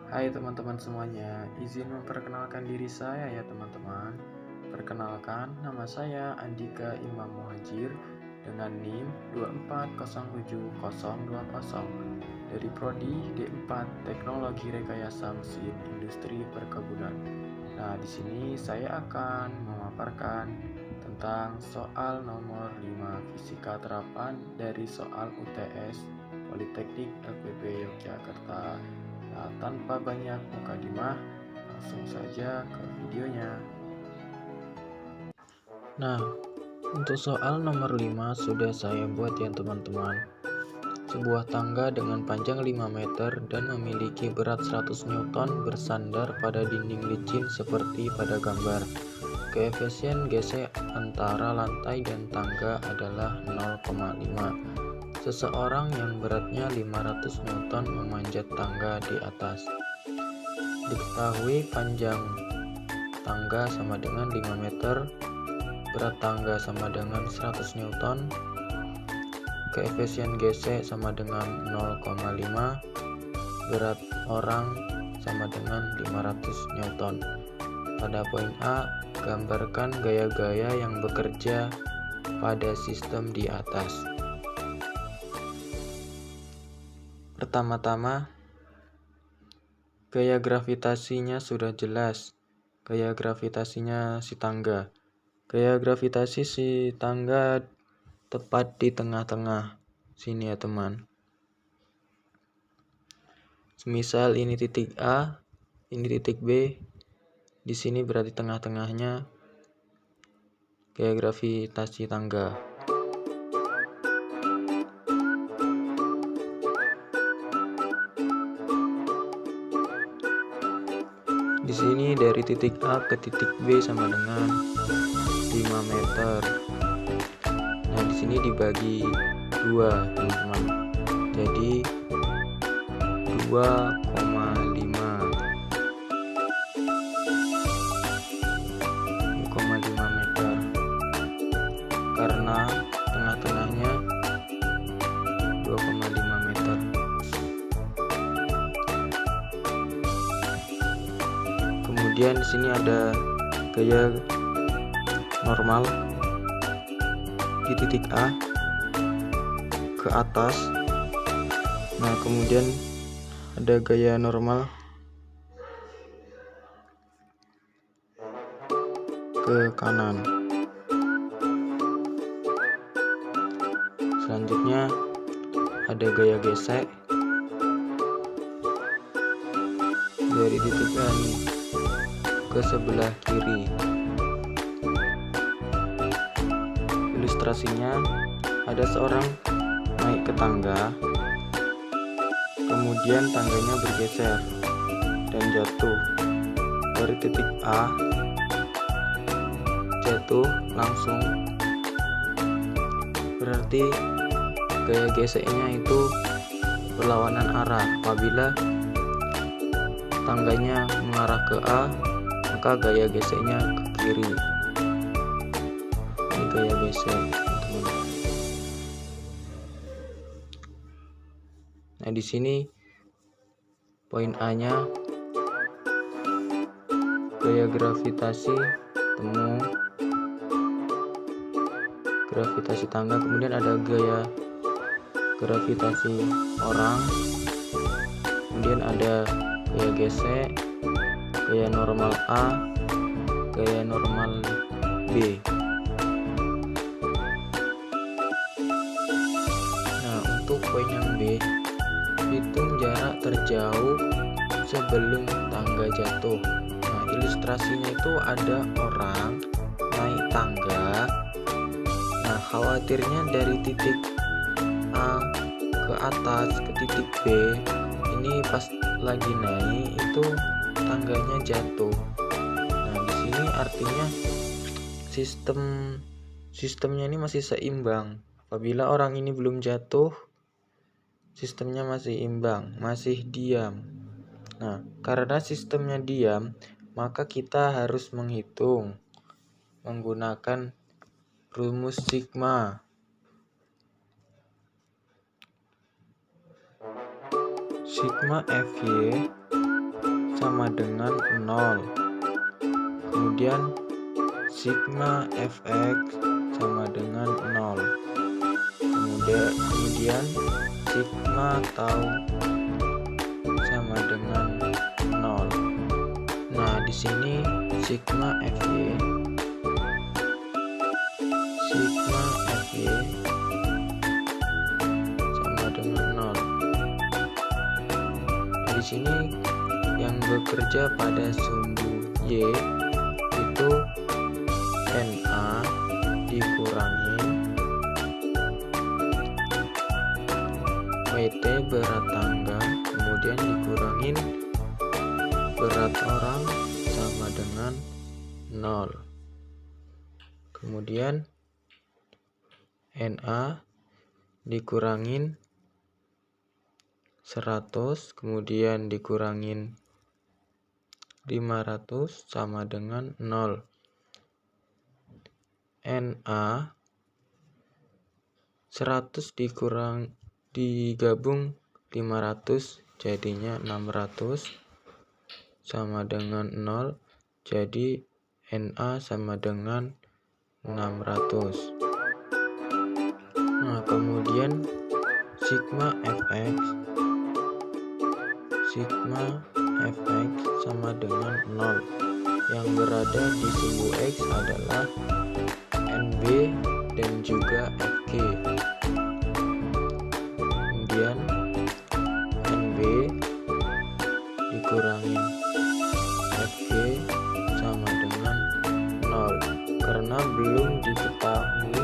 Hai teman-teman semuanya, izin memperkenalkan diri saya ya teman-teman. Perkenalkan, nama saya Andika Imam Muhajir dengan NIM 2407020 dari Prodi D4 Teknologi Rekayasa Mesin Industri Perkebunan. Nah, di sini saya akan memaparkan tentang soal nomor 5 Fisika Terapan dari soal UTS Politeknik LPB Yogyakarta. Nah, tanpa banyak mukadimah, langsung saja ke videonya. Nah, untuk soal nomor 5 sudah saya buat ya teman-teman. Sebuah tangga dengan panjang 5 meter dan memiliki berat 100 Newton bersandar pada dinding licin seperti pada gambar. Koefisien gesek antara lantai dan tangga adalah 0,5. Seseorang yang beratnya 500 Newton memanjat tangga di atas. Diketahui panjang tangga sama dengan 5 meter, berat tangga sama dengan 100 Newton, koefisien gesek sama dengan 0,5, berat orang sama dengan 500 Newton. Pada poin A, gambarkan gaya-gaya yang bekerja pada sistem di atas. Pertama-tama, gaya gravitasinya sudah jelas. Gaya gravitasinya si tangga. Gaya gravitasi si tangga tepat di tengah-tengah sini ya teman. Semisal ini titik A, ini titik B, di sini berarti tengah-tengahnya gaya gravitasi tangga. Di sini dari titik A ke titik B sama dengan 5 meter. Nah, di sini dibagi 2, teman-teman. Jadi 2,5 meter. Karena tengah-tengahnya 2,5 meter. Kemudian di sini ada gaya normal di titik A ke atas. Nah, kemudian ada gaya normal ke kanan. Selanjutnya ada gaya gesek dari titik A ke sebelah kiri. Ilustrasinya, ada seorang naik ke tangga, kemudian tangganya bergeser dan jatuh dari titik A, jatuh langsung, berarti gaya geseknya itu berlawanan arah. Apabila tangganya mengarah ke A, maka gaya geseknya ke kiri. Ini gaya gesek, teman-teman. Nah, di sini poin A-nya gaya gravitasi temu, gravitasi tangga, kemudian ada gaya gravitasi orang, kemudian ada gaya gesek, gaya normal A, gaya normal B. Nah, untuk poin yang B, hitung jarak terjauh sebelum tangga jatuh. Nah, ilustrasinya itu ada orang naik tangga. Nah, khawatirnya dari titik A ke atas ke titik B, ini pas lagi naik itu tangganya jatuh. Nah, di sini artinya sistemnya ini masih seimbang. Apabila orang ini belum jatuh, sistemnya masih imbang, masih diam. Nah, karena sistemnya diam, maka kita harus menghitung menggunakan rumus sigma. Sigma Fy sama dengan 0. Kemudian sigma fx sama dengan 0. Kemudian sigma tau sama dengan 0. Nah, di sini sigma fy sama dengan 0. Nah, di sini yang bekerja pada sumbu y itu Na dikurangi WT berat tangga, kemudian dikurangin berat orang sama dengan 0. Kemudian Na dikurangin 100, kemudian dikurangin 500 sama dengan 0. Na 100 digabung 500 jadinya 600 sama dengan 0. Jadi Na sama dengan 600. Nah, kemudian sigma fx sama dengan 0. Yang berada di sumbu X adalah NB dan juga FG. Kemudian NB dikurangi FG sama dengan 0. Karena belum diketahui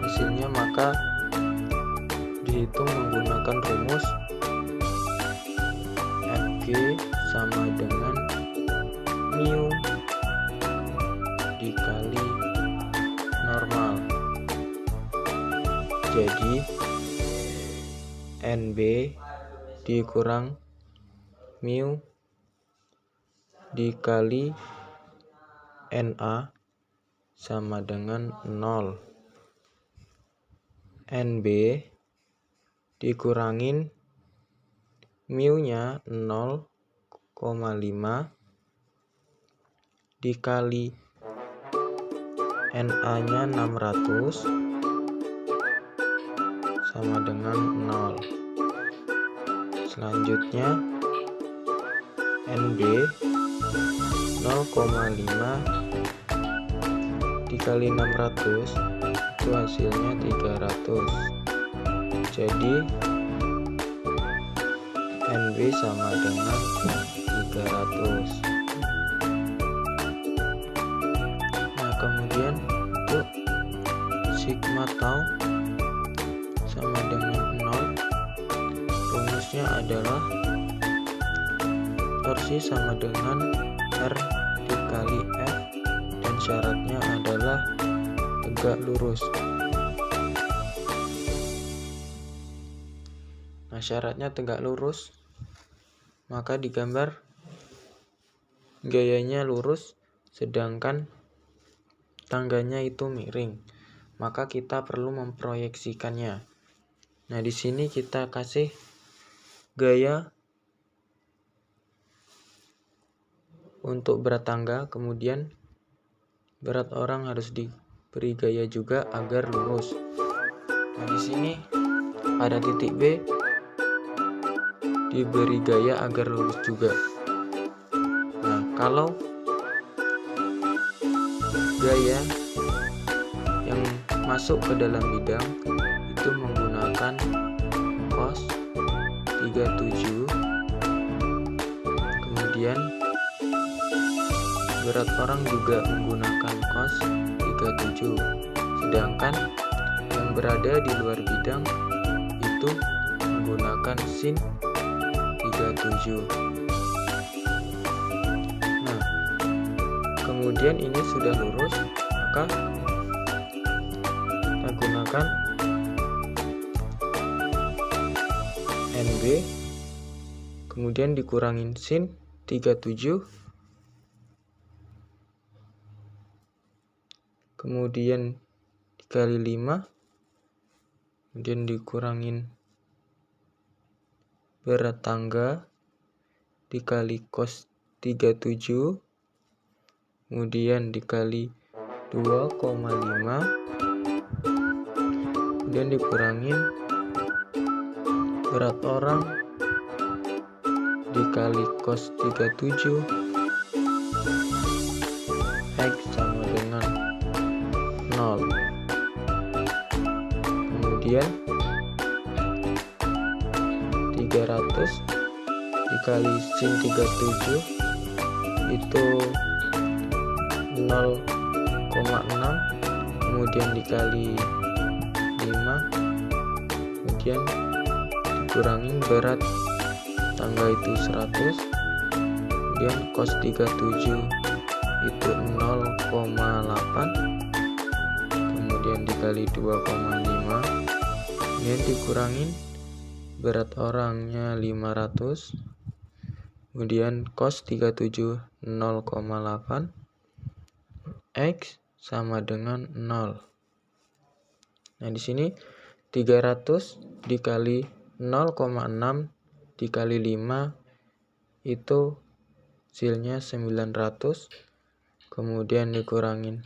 hasilnya, maka dihitung menggunakan rumus FG sama dengan mu dikali normal. Jadi NB dikurang mu dikali Na sama dengan 0. NB dikurangin mu-nya 0,5 dikali Na-nya 600 sama dengan 0. Selanjutnya NB 0,5 dikali 600 itu hasilnya 300. Jadi NB sama dengan 300. Nah, kemudian untuk sigma tau sama dengan 0, rumusnya adalah torsi sama dengan R dikali F, dan syaratnya adalah tegak lurus. Nah, syaratnya tegak lurus, maka digambar gayanya lurus sedangkan tangganya itu miring, maka kita perlu memproyeksikannya. Nah, di sini kita kasih gaya untuk berat tangga, kemudian berat orang harus diberi gaya juga agar lurus. Nah, di sini pada titik B diberi gaya agar lurus juga. Nah, kalau gaya yang masuk ke dalam bidang itu menggunakan cos 37, kemudian berat orang juga menggunakan cos 37, sedangkan yang berada di luar bidang itu menggunakan sin 37. Nah, kemudian ini sudah lurus, maka kita gunakan NB, kemudian dikurangin sin 37, kemudian dikali 5, kemudian dikurangin berat tangga dikali cos 37, kemudian dikali 2,5, kemudian dikurangin berat orang dikali cos 37, X sama dengan 0. Kemudian 300 dikali sin 37 itu 0,6, kemudian dikali 5, kemudian dikurangin berat tangga itu 100, kemudian cos 37 itu 0,8, kemudian dikali 2,5, kemudian dikurangin berat orangnya 500, kemudian cos 37 0,8, X sama dengan 0. Nah, di sini 300 dikali 0,6 dikali 5 itu hasilnya 900, kemudian dikurangin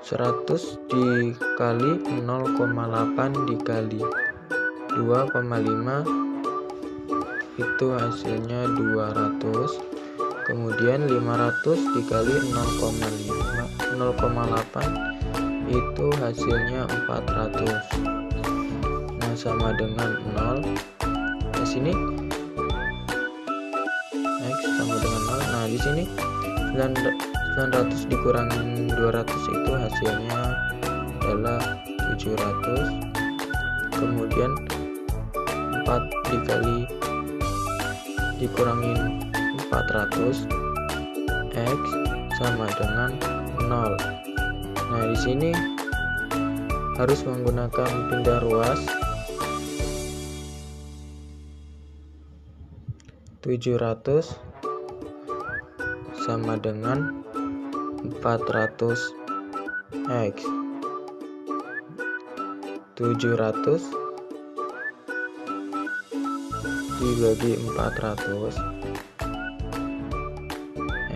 100 dikali 0,8 dikali 2,5 itu hasilnya 200, kemudian 500 dikali 0,8 itu hasilnya 400. Nah, sama dengan 0. Di sini X sama dengan 0. Nah, di sini 900 dikurangin 200 itu hasilnya adalah 700. Kemudian 4 dikali dikurangin 400, X sama dengan 0. Nah, di sini harus menggunakan pindah ruas. 700 sama dengan 400 X. 700 dibagi 400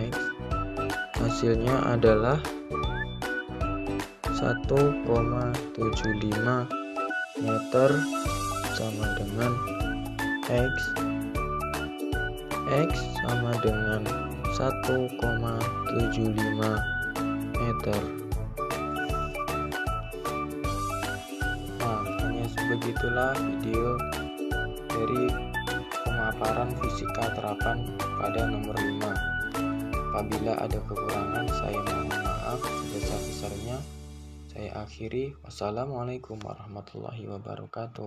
X, hasilnya adalah 1,75 meter sama dengan X. X sama dengan 1,75 meter. Nah, hanya begitulah video dari pemaparan fisika terapan pada nomor 5. Apabila ada kekurangan, saya mohon maaf sebesar-besarnya. Saya akhiri. Wassalamualaikum warahmatullahi wabarakatuh.